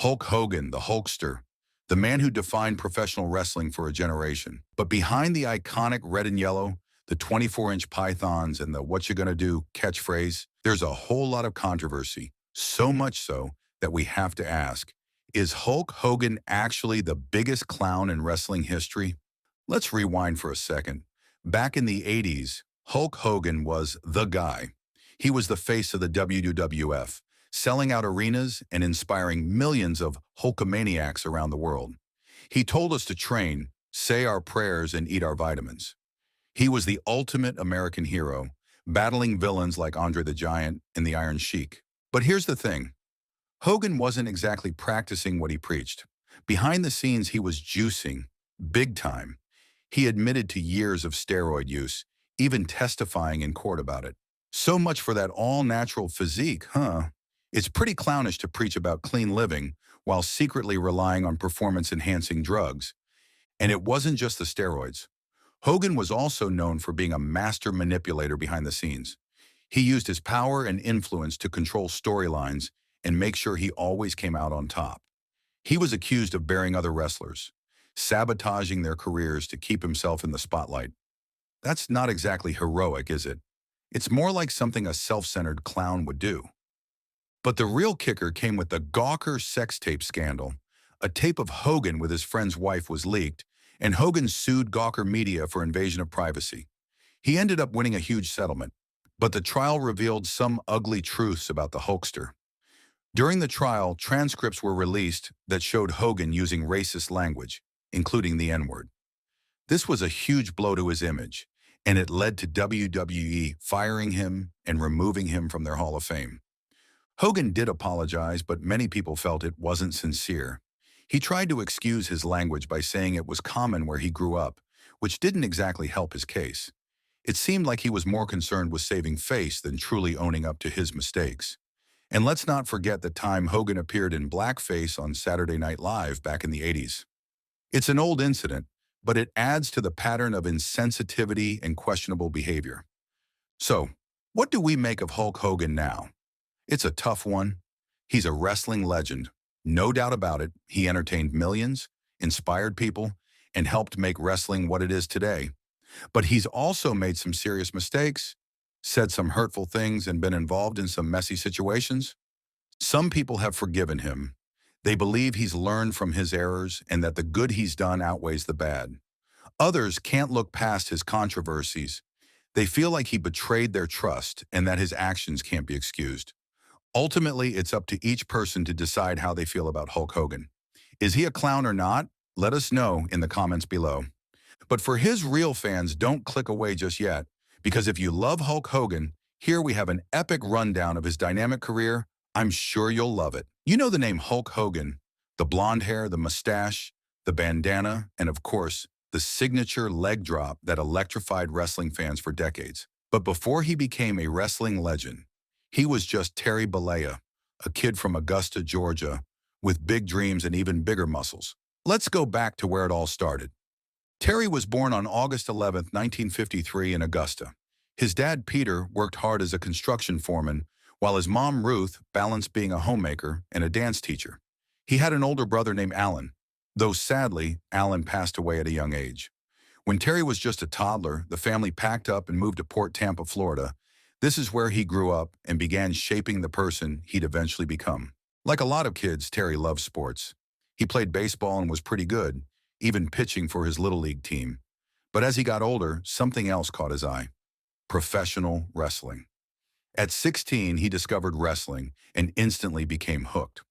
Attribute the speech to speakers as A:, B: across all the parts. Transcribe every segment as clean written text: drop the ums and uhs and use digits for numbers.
A: Hulk Hogan, the Hulkster, the man who defined professional wrestling for a generation. But behind the iconic red and yellow, the 24-inch pythons and the "what you gonna do" catchphrase, there's a whole lot of controversy. So much so that we have to ask, is Hulk Hogan actually the biggest clown in wrestling history? Let's rewind for a second. Back in the 80s, Hulk Hogan was the guy. He was the face of the WWF, selling out arenas and inspiring millions of Hulkamaniacs around the world. He told us to train, say our prayers, and eat our vitamins. He was the ultimate American hero, battling villains like Andre the Giant and the Iron Sheik. But here's the thing. Hogan wasn't exactly practicing what he preached. Behind the scenes, he was juicing, big time. He admitted to years of steroid use, even testifying in court about it. So much for that all-natural physique, huh? It's pretty clownish to preach about clean living while secretly relying on performance-enhancing drugs. And it wasn't just the steroids. Hogan was also known for being a master manipulator behind the scenes. He used his power and influence to control storylines and make sure he always came out on top. He was accused of burying other wrestlers, sabotaging their careers to keep himself in the spotlight. That's not exactly heroic, is it? It's more like something a self-centered clown would do. But the real kicker came with the Gawker sex tape scandal. A tape of Hogan with his friend's wife was leaked, and Hogan sued Gawker Media for invasion of privacy. He ended up winning a huge settlement, but the trial revealed some ugly truths about the Hulkster. During the trial, transcripts were released that showed Hogan using racist language, including the N-word. This was a huge blow to his image, and it led to WWE firing him and removing him from their Hall of Fame. Hogan did apologize, but many people felt it wasn't sincere. He tried to excuse his language by saying it was common where he grew up, which didn't exactly help his case. It seemed like he was more concerned with saving face than truly owning up to his mistakes. And let's not forget the time Hogan appeared in blackface on Saturday Night Live back in the 80s. It's an old incident, but it adds to the pattern of insensitivity and questionable behavior. So, what do we make of Hulk Hogan now? It's a tough one. He's a wrestling legend. No doubt about it, he entertained millions, inspired people, and helped make wrestling what it is today. But he's also made some serious mistakes, said some hurtful things, and been involved in some messy situations. Some people have forgiven him. They believe he's learned from his errors and that the good he's done outweighs the bad. Others can't look past his controversies. They feel like he betrayed their trust and that his actions can't be excused. Ultimately, it's up to each person to decide how they feel about Hulk Hogan. Is he a clown or not? Let us know in the comments below. But for his real fans, don't click away just yet, because if you love Hulk Hogan, here we have an epic rundown of his dynamic career. I'm sure you'll love it. You know the name Hulk Hogan, the blonde hair, the mustache, the bandana, and of course, the signature leg drop that electrified wrestling fans for decades. But before he became a wrestling legend, he was just Terry Bollea, a kid from Augusta, Georgia, with big dreams and even bigger muscles. Let's go back to where it all started. Terry was born on August 11, 1953 in Augusta. His dad, Peter, worked hard as a construction foreman, while his mom, Ruth, balanced being a homemaker and a dance teacher. He had an older brother named Alan, though sadly, Alan passed away at a young age. When Terry was just a toddler, the family packed up and moved to Port Tampa, Florida. This is where he grew up and began shaping the person he'd eventually become. Like a lot of kids, Terry loved sports. He played baseball and was pretty good, even pitching for his Little League team. But as he got older, something else caught his eye: professional wrestling. At 16, he discovered wrestling and instantly became hooked.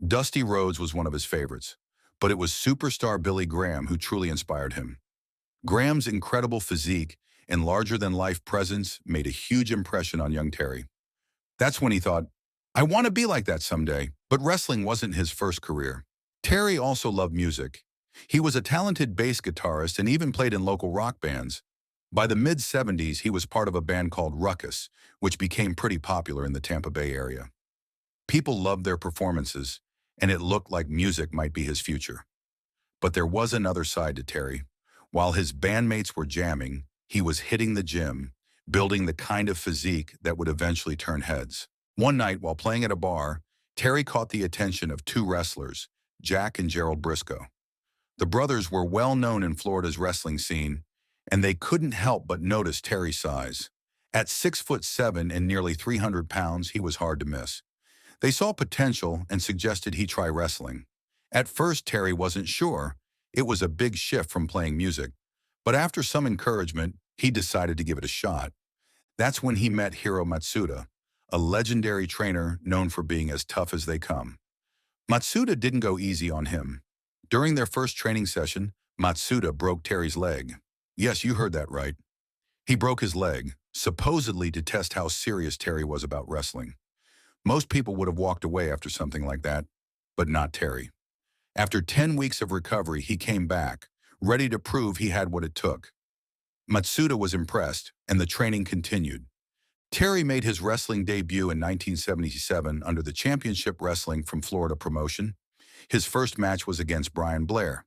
A: Dusty Rhodes was one of his favorites, but it was superstar Billy Graham who truly inspired him. Graham's incredible physique and larger-than-life presence made a huge impression on young Terry. That's when he thought, I want to be like that someday. But wrestling wasn't his first career. Terry also loved music. He was a talented bass guitarist and even played in local rock bands. By the mid-70s, he was part of a band called Ruckus, which became pretty popular in the Tampa Bay area. People loved their performances, and it looked like music might be his future. But there was another side to Terry. While his bandmates were jamming, he was hitting the gym, building the kind of physique that would eventually turn heads. One night, while playing at a bar, Terry caught the attention of two wrestlers, Jack and Gerald Briscoe. The brothers were well known in Florida's wrestling scene, and they couldn't help but notice Terry's size. At 6'7" and nearly 300 pounds, he was hard to miss. They saw potential and suggested he try wrestling. At first, Terry wasn't sure. It was a big shift from playing music. But after some encouragement, he decided to give it a shot. That's when he met Hiro Matsuda, a legendary trainer known for being as tough as they come. Matsuda didn't go easy on him. During their first training session, Matsuda broke Terry's leg. Yes, you heard that right. He broke his leg, supposedly to test how serious Terry was about wrestling. Most people would have walked away after something like that, but not Terry. After 10 weeks of recovery, he came back, ready to prove he had what it took. Matsuda was impressed, and the training continued. Terry made his wrestling debut in 1977 under the Championship Wrestling from Florida promotion. His first match was against Brian Blair.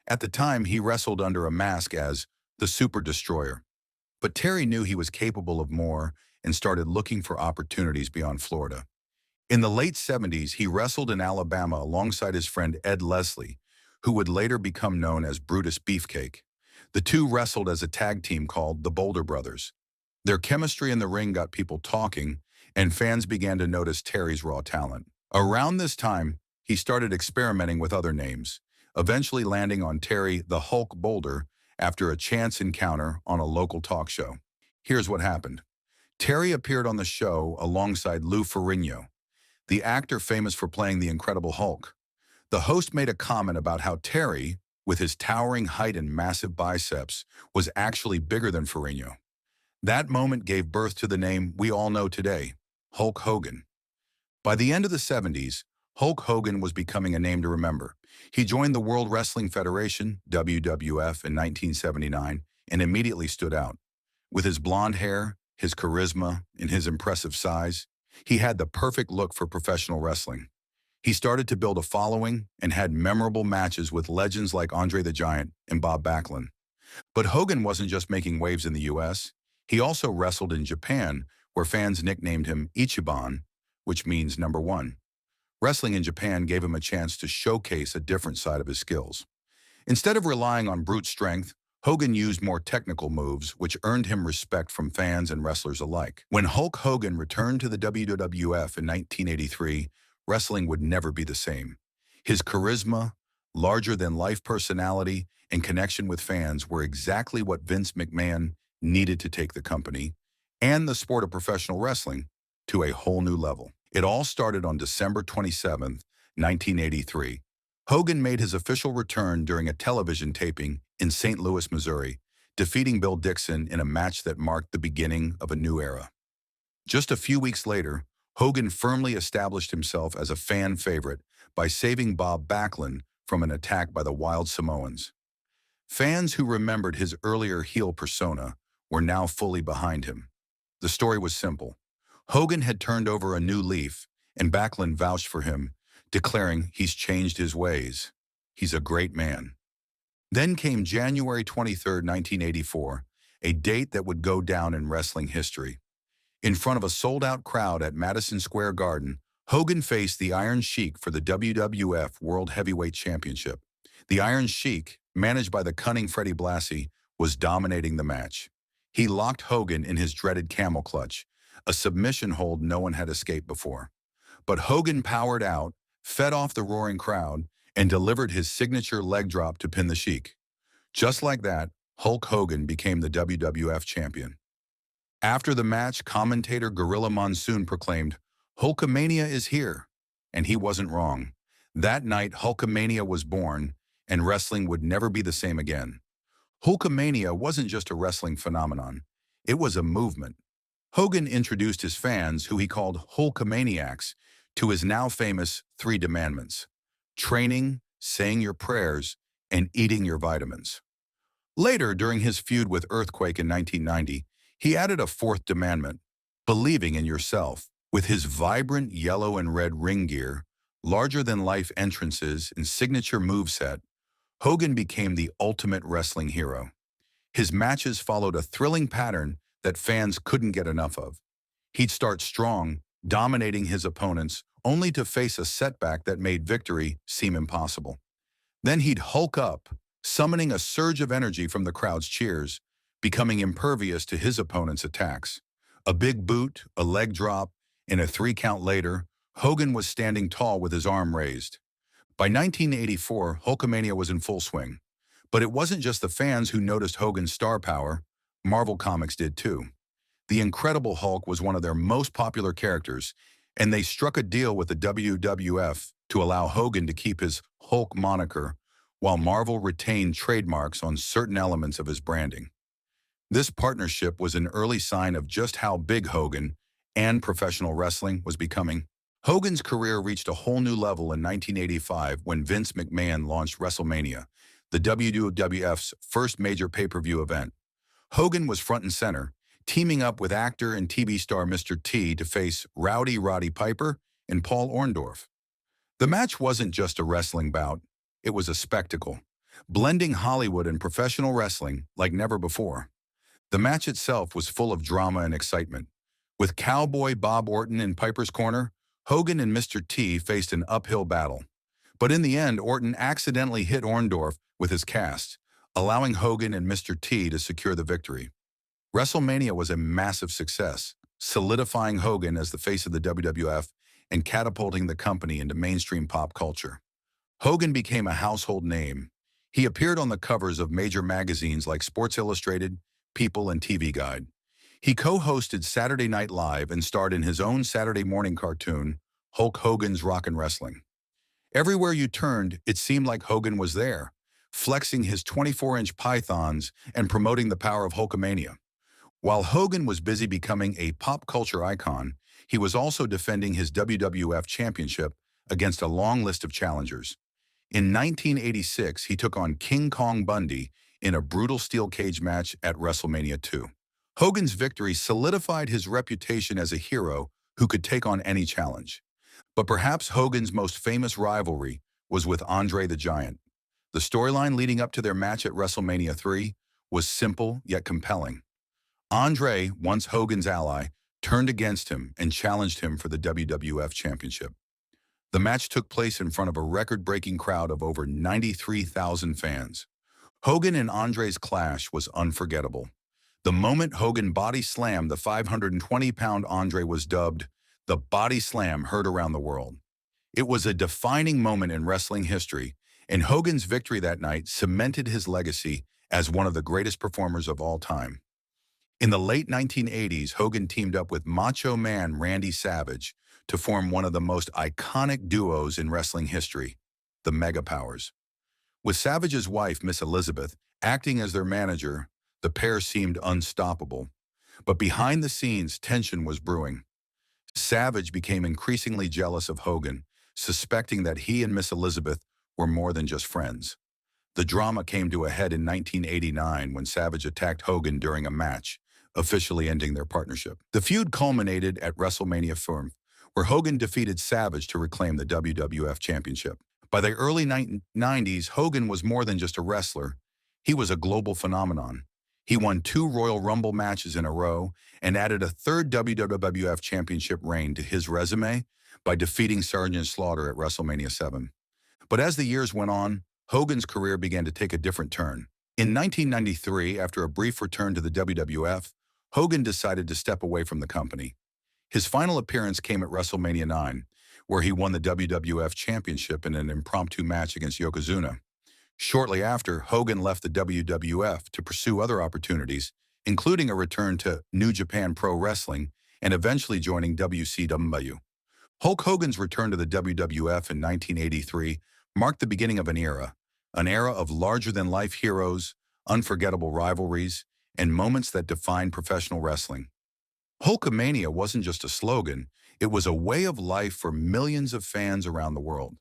A: At the time, he wrestled under a mask as the Super Destroyer. But Terry knew he was capable of more and started looking for opportunities beyond Florida. In the late 70s, he wrestled in Alabama alongside his friend Ed Leslie, who would later become known as Brutus Beefcake. The two wrestled as a tag team called the Boulder Brothers. Their chemistry in the ring got people talking, and fans began to notice Terry's raw talent. Around this time, he started experimenting with other names, eventually landing on Terry the Hulk Boulder after a chance encounter on a local talk show. Here's what happened. Terry appeared on the show alongside Lou Ferrigno, the actor famous for playing the Incredible Hulk. The host made a comment about how Terry, with his towering height and massive biceps, was actually bigger than Ferrigno. That moment gave birth to the name we all know today, Hulk Hogan. By the end of the 70s, Hulk Hogan was becoming a name to remember. He joined the World Wrestling Federation, WWF, in 1979 and immediately stood out. With his blonde hair, his charisma, and his impressive size, he had the perfect look for professional wrestling. He started to build a following and had memorable matches with legends like Andre the Giant and Bob Backlund. But Hogan wasn't just making waves in the US. He also wrestled in Japan, where fans nicknamed him Ichiban, which means number one. Wrestling in Japan gave him a chance to showcase a different side of his skills. Instead of relying on brute strength, Hogan used more technical moves, which earned him respect from fans and wrestlers alike. When Hulk Hogan returned to the WWF in 1983, wrestling would never be the same. His charisma, larger-than-life personality, and connection with fans were exactly what Vince McMahon needed to take the company and the sport of professional wrestling to a whole new level. It all started on December 27, 1983. Hogan made his official return during a television taping in St. Louis, Missouri, defeating Bill Dixon in a match that marked the beginning of a new era. Just a few weeks later, Hogan firmly established himself as a fan favorite by saving Bob Backlund from an attack by the Wild Samoans. Fans who remembered his earlier heel persona were now fully behind him. The story was simple. Hogan had turned over a new leaf, and Backlund vouched for him, declaring he's changed his ways. He's a great man. Then came January 23, 1984, a date that would go down in wrestling history. In front of a sold-out crowd at Madison Square Garden, Hogan faced the Iron Sheik for the WWF World Heavyweight Championship. The Iron Sheik, managed by the cunning Freddie Blassie, was dominating the match. He locked Hogan in his dreaded camel clutch, a submission hold no one had escaped before. But Hogan powered out, fed off the roaring crowd, and delivered his signature leg drop to pin the Sheik. Just like that, Hulk Hogan became the WWF champion. After the match, commentator Gorilla Monsoon proclaimed, "Hulkamania is here." And he wasn't wrong. That night, Hulkamania was born, and wrestling would never be the same again. Hulkamania wasn't just a wrestling phenomenon. It was a movement. Hogan introduced his fans, who he called Hulkamaniacs, to his now famous 3 demandments: training, saying your prayers, and eating your vitamins. Later, during his feud with Earthquake in 1990, he added a 4th demandment: believing in yourself. With his vibrant yellow and red ring gear, larger-than-life entrances, and signature moveset, Hogan became the ultimate wrestling hero. His matches followed a thrilling pattern that fans couldn't get enough of. He'd start strong, dominating his opponents only to face a setback that made victory seem impossible. Then he'd Hulk up, summoning a surge of energy from the crowd's cheers, becoming impervious to his opponent's attacks. A big boot, a leg drop, and a 3 count later, Hogan was standing tall with his arm raised. By 1984, Hulkamania was in full swing. But it wasn't just the fans who noticed Hogan's star power. Marvel Comics did too. The Incredible Hulk was one of their most popular characters, and they struck a deal with the WWF to allow Hogan to keep his Hulk moniker, while Marvel retained trademarks on certain elements of his branding. This partnership was an early sign of just how big Hogan and professional wrestling was becoming. Hogan's career reached a whole new level in 1985 when Vince McMahon launched WrestleMania, the WWF's first major pay-per-view event. Hogan was front and center, teaming up with actor and TV star Mr. T to face Rowdy Roddy Piper and Paul Orndorff. The match wasn't just a wrestling bout, it was a spectacle, blending Hollywood and professional wrestling like never before. The match itself was full of drama and excitement. With Cowboy Bob Orton in Piper's corner, Hogan and Mr. T faced an uphill battle. But in the end, Orton accidentally hit Orndorff with his cast, allowing Hogan and Mr. T to secure the victory. WrestleMania was a massive success, solidifying Hogan as the face of the WWF and catapulting the company into mainstream pop culture. Hogan became a household name. He appeared on the covers of major magazines like Sports Illustrated, People, and TV Guide. He co-hosted Saturday Night Live and starred in his own Saturday morning cartoon, Hulk Hogan's Rockin' Wrestling. Everywhere you turned, it seemed like Hogan was there, flexing his 24-inch pythons and promoting the power of Hulkamania. While Hogan was busy becoming a pop culture icon, he was also defending his WWF championship against a long list of challengers. In 1986, he took on King Kong Bundy in a brutal steel cage match at WrestleMania 2. Hogan's victory solidified his reputation as a hero who could take on any challenge. But perhaps Hogan's most famous rivalry was with Andre the Giant. The storyline leading up to their match at WrestleMania 3 was simple yet compelling. Andre, once Hogan's ally, turned against him and challenged him for the WWF Championship. The match took place in front of a record-breaking crowd of over 93,000 fans. Hogan and Andre's clash was unforgettable. The moment Hogan body slammed the 520-pound Andre was dubbed the Body Slam heard around the world. It was a defining moment in wrestling history, and Hogan's victory that night cemented his legacy as one of the greatest performers of all time. In the late 1980s, Hogan teamed up with Macho Man Randy Savage to form one of the most iconic duos in wrestling history, the Mega Powers. With Savage's wife, Miss Elizabeth, acting as their manager, the pair seemed unstoppable. But behind the scenes, tension was brewing. Savage became increasingly jealous of Hogan, suspecting that he and Miss Elizabeth were more than just friends. The drama came to a head in 1989 when Savage attacked Hogan during a match, officially ending their partnership. The feud culminated at WrestleMania 4, where Hogan defeated Savage to reclaim the WWF Championship. By the early 90s, Hogan was more than just a wrestler. He was a global phenomenon. He won 2 Royal Rumble matches in a row and added a 3rd WWF Championship reign to his resume by defeating Sergeant Slaughter at WrestleMania 7. But as the years went on, Hogan's career began to take a different turn. In 1993, after a brief return to the WWF, Hogan decided to step away from the company. His final appearance came at WrestleMania 9, where he won the WWF Championship in an impromptu match against Yokozuna. Shortly after, Hogan left the WWF to pursue other opportunities, including a return to New Japan Pro Wrestling and eventually joining WCW. Hulk Hogan's return to the WWF in 1983 marked the beginning of an era of larger-than-life heroes, unforgettable rivalries, and moments that defined professional wrestling. Hulkamania wasn't just a slogan, it was a way of life for millions of fans around the world.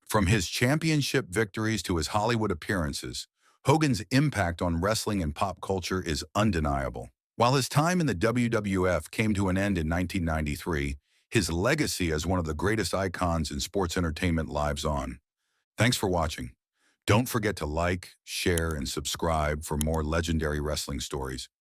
A: From his championship victories to his Hollywood appearances, Hogan's impact on wrestling and pop culture is undeniable. While his time in the WWF came to an end in 1993, his legacy as one of the greatest icons in sports entertainment lives on. Thanks for watching. Don't forget to like, share, and subscribe for more legendary wrestling stories.